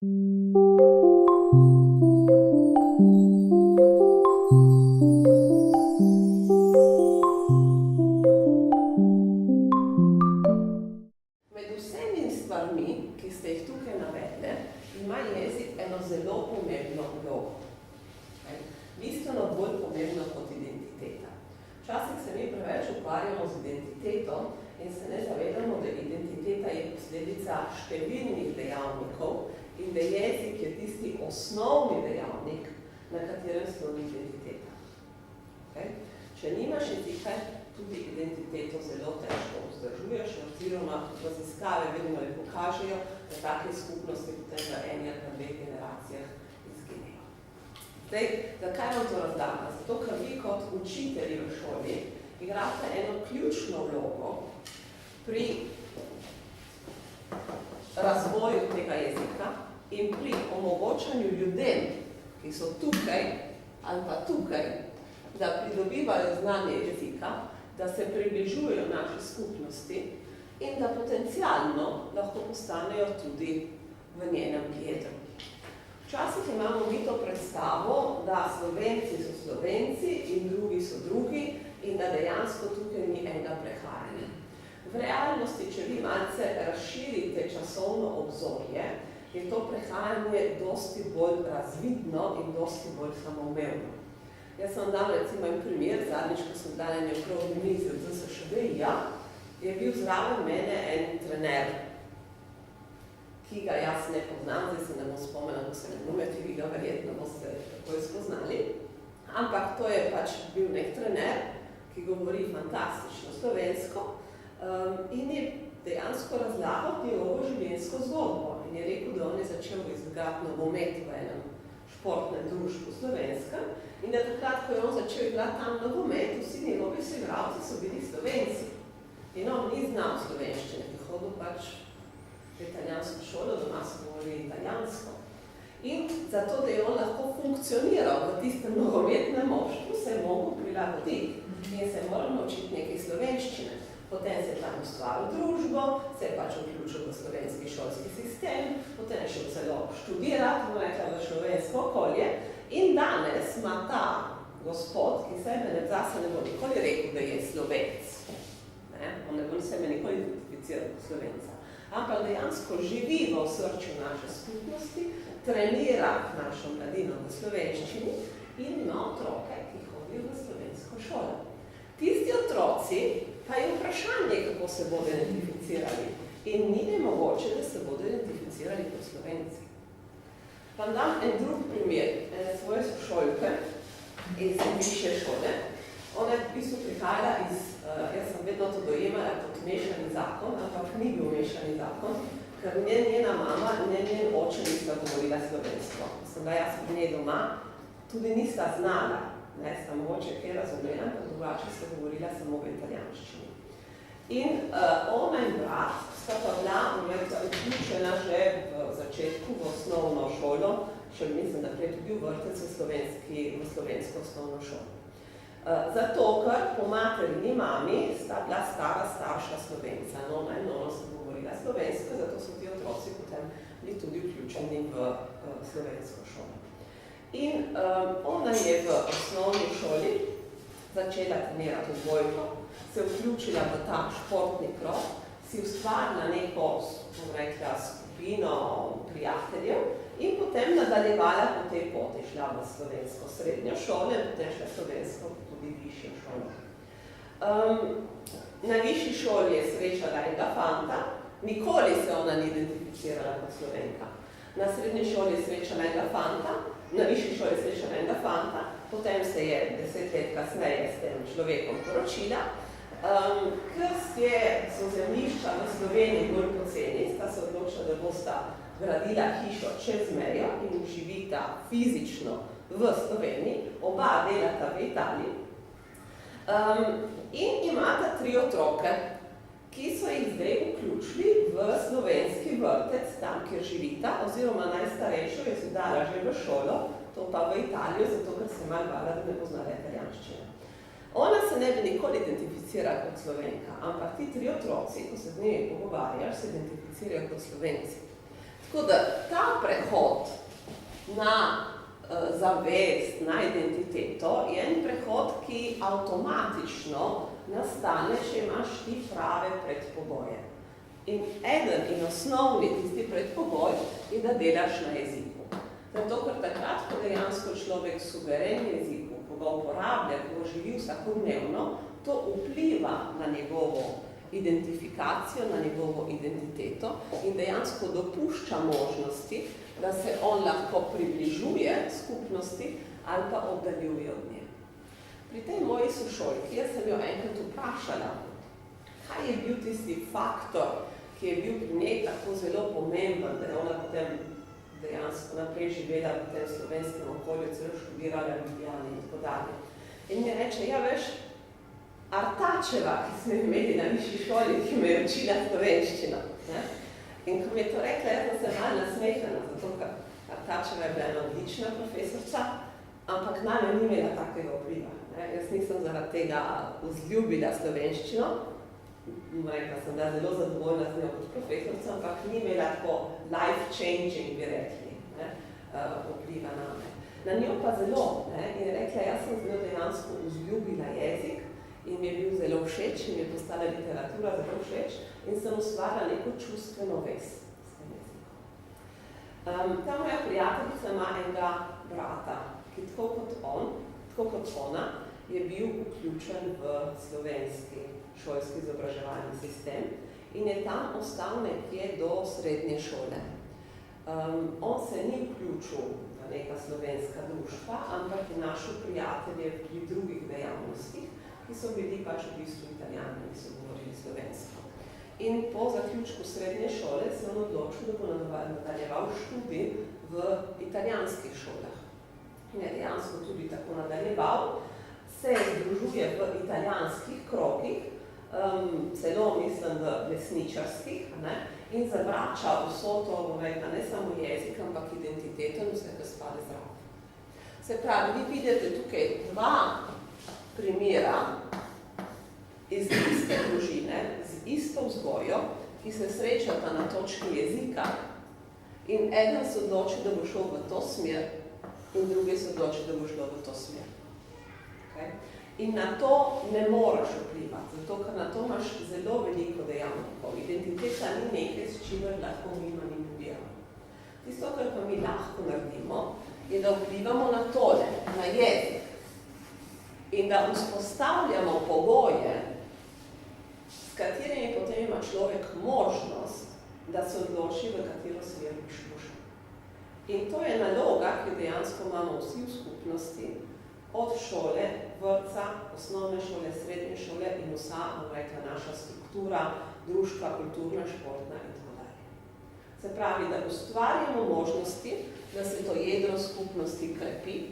Med vsemi stvarmi, ki ste jih tukaj navedli, ima jezik eno zelo pomembno vlogo. Bistveno bolj pomembno kot identiteta. Včasih se mi preveč ukvarjamo z identiteto in se ne zavedamo, da identiteta je posledica številnih dejavnikov in da jezik je tisti osnovni dejavnik, na katerem slovi identiteta. Če nimaš jezika, tudi identiteto zelo težko vzdržuješ, oziroma raziskave vedno le pokažejo, da take skupnosti potem v eni ali dveh generacijah izginejo. Zdaj, zakaj vam to razlagam? Zato, ker vi kot učitelji v šoli igrate eno ključno vlogo pri razvoju tega jezika in pri omogočanju ljudem, ki so tukaj ali pa tukaj, da pridobivajo znanje jezika, da se približujejo naši skupnosti in da potencialno lahko postanejo tudi v njenem jedru. Včasih imamo mi to predstavo, da Slovenci so Slovenci in drugi so drugi in da dejansko tukaj ni enega prehajanja. V realnosti, če vi malce razširite časovno obzorje, je to prehajanje dosti bolj razvidno in dosti bolj samoumevno. Jaz sem dal recimo en primer, zadnjič, ko sem dala ene okrogli mize od ZSŠD-ja, je bil zraven mene en trener, ki ga jaz ne poznam, zdaj se ne bom spomnila, ko se ne numeti, vi ga verjetno boste takoj spoznali, ampak to je pač bil nek trener, ki govori fantastično slovensko in je dejansko razlagal njegovo življenjsko zgodbo in je rekel, da on je začel igrati nogomet v enem športnem društvu slovenskem in da takrat, ko je on začel igrati tam nogomet, vsi njegovi soigralci so bili Slovenci. In on ni znal slovenščine, ki hodil pač v italijansko šolo, doma so govorili italijansko. In zato, da je on lahko funkcioniral v tistem nogometnem moštvu, se je mogel prilagoditi in se je moral naučiti nekaj slovenščine. Potem se je tam ustvaril družbo, se je pač vključil v slovenski šolski sistem, potem je šel celo študirati, v slovensko okolje in danes ima ta gospod, ki zase ne bo nikoli rekel, da je Slovenc. On ne bo sebe nikoli identificiral kot Slovenca. Ampak dejansko živi v osrčju naše skupnosti, trenira našo mladino v slovenščini in ima otroke, ki hodijo v slovensko šolo. Tisti otroci pa je vprašanje, kako se bodo identificirali. In ni nemogoče, da se bodo identificirali kot Slovenci. Vam dam en drug primer, ene svoje sošolke iz višje šole. Ona je v bistvu prihajala iz, jaz sem vedno to dojemala kot mešani zakon, ampak ni bil mešani zakon, ker njena mama, njen oče nista govorila slovensko. Sem da jaz pri njej doma, tudi nista znala, sta mogoče kaj razumela, pa drugače sta govorila samo v italijanščini. In ona in brat sta pa bila vključena že v začetku v osnovno šolo, še mislim, da prej tudi v vrtec v slovensko osnovno šolo. Zato, ker po materini mami sta bila stara starša Slovenca, ona in ona sta govorila slovensko, zato so ti otroci potem bili tudi vključeni v slovensko šolo. In ona je v osnovni šoli začela trenirati odbojko, se vključila v ta športni krog, si ustvarila neko, bom rekla, skupino prijateljev in potem nadaljevala po tej poti, šla v slovensko srednjo šolo in potem šla slovensko tudi višjo šolo. Na višji šoli je srečala enega fanta, nikoli se ona ni identificirala kot Slovenka. Na srednji šoli je srečala enega fanta, na višji šoli je srečala enega fanta, potem se je 10 let kasneje s tem človekom poročila, ker so zemljišča v Sloveniji bolj poceni, sta se odločila, da bosta gradila hišo čez mejo in živita fizično v Sloveniji, oba delata v Italiji. In imata 3 otroke, ki so jih zdaj vključili v slovenski vrtec, tam, kjer živita, oziroma najstarejšo je se dala že v šolo, to pa v Italijo, zato ker se malo bala, da ne poznala italijanščine. Ona se ne bi nikoli identificirala kot Slovenka, ampak ti 3 otroci, ko se z njimi pogovarjaš, se identificirajo kot Slovenci. Tako da ta prehod na zavest, na identiteto je en prehod, ki avtomatično nastane, če imaš ti prave predpogoje. In eden in osnovni tisti predpogoj je, da delaš na jeziku. Zato, ker takrat, ko dejansko človek suveren jeziku, ko ga uporablja, ko ga živi vsakodnevno, to vpliva na njegovo identifikacijo, na njegovo identiteto in dejansko dopušča možnosti, da se on lahko približuje skupnosti ali pa oddaljuje od nje. Pri tej moji sošolki, jaz sem jo enkrat vprašala, kaj je bil tisti faktor, ki je bil pri njej tako zelo pomemben, da je ona potem dejansko naprej živela v tem slovenskem okolju, celo študirala v Ljubljani in tako dalje. In mi reče, ja veš, Artačeva, ki smo imeli na višji šoli, ki me je učila slovenščino. Ne? In ko mi je to rekla, jaz sem malo nasmehljena, zato ker Artačeva je bila ena odlična profesorca, ampak name ni imela takega vpliva. Jaz nisem zaradi tega vzljubila slovenščino, rekla sem, da zelo zadovoljna z njo kot profesorca, ampak ni imela tako life-changing, bi rekli, vpliva name. Na njo pa zelo, in je rekla, jaz sem zelo dejansko vzljubila jezik in mi je bil zelo všeč, in mi je postala literatura zelo všeč in sem ustvarila neko čustveno vez s tem jezikom. Ta moja prijateljica ima enega brata, ki tako kot ona, je bil vključen v slovenski šolski izobraževalni sistem in je tam ostal nekje do srednje šole. On se ni vključil v neka slovenska društva, ampak je našel prijatelje pri drugih dejavnostih, ki so bili pač v bistvu Italijani, ki so govorili slovensko. In po zaključku srednje šole sem odločil, da bo nadaljeval študij v italijanskih šolah. In je dejansko tudi tako nadaljeval, se združuje v italijanskih krogih, celo mislim v lesničarskih, in zavrača vso to, ne samo jezik, ampak identiteto in vse, kar spada zraven. Se pravi, vi vidite tukaj dva primera iz iste družine, z isto vzgojo, ki se srečata na točki jezika in eden se odloči, da bo šel v to smer in drugi se odloči, da bo šel v to smer. Okay? In na to ne moraš vplivati, zato ker na to imaš zelo veliko dejavnikov. Identiteta ni nekaj, s čimer lahko mi manipuliramo. Tisto, kar pa mi lahko naredimo, je, da vplivamo na tole, na jezik. In da vzpostavljamo pogoje, s katerimi potem ima človek možnost, da se odloči, v katero smer bi šel. In to je naloga, ki dejansko imamo vsi v skupnosti, od šole, vrtca, osnovne šole, srednje šole in vsa, naša struktura, društva, kulturna, športna in tako dalje. Se pravi, da ustvarjamo možnosti, da se to jedro skupnosti krepi,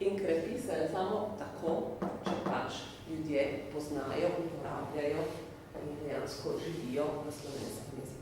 in krepi se samo tako, če pač ljudje poznajo, uporabljajo in dejansko živijo v slovenskem jeziku.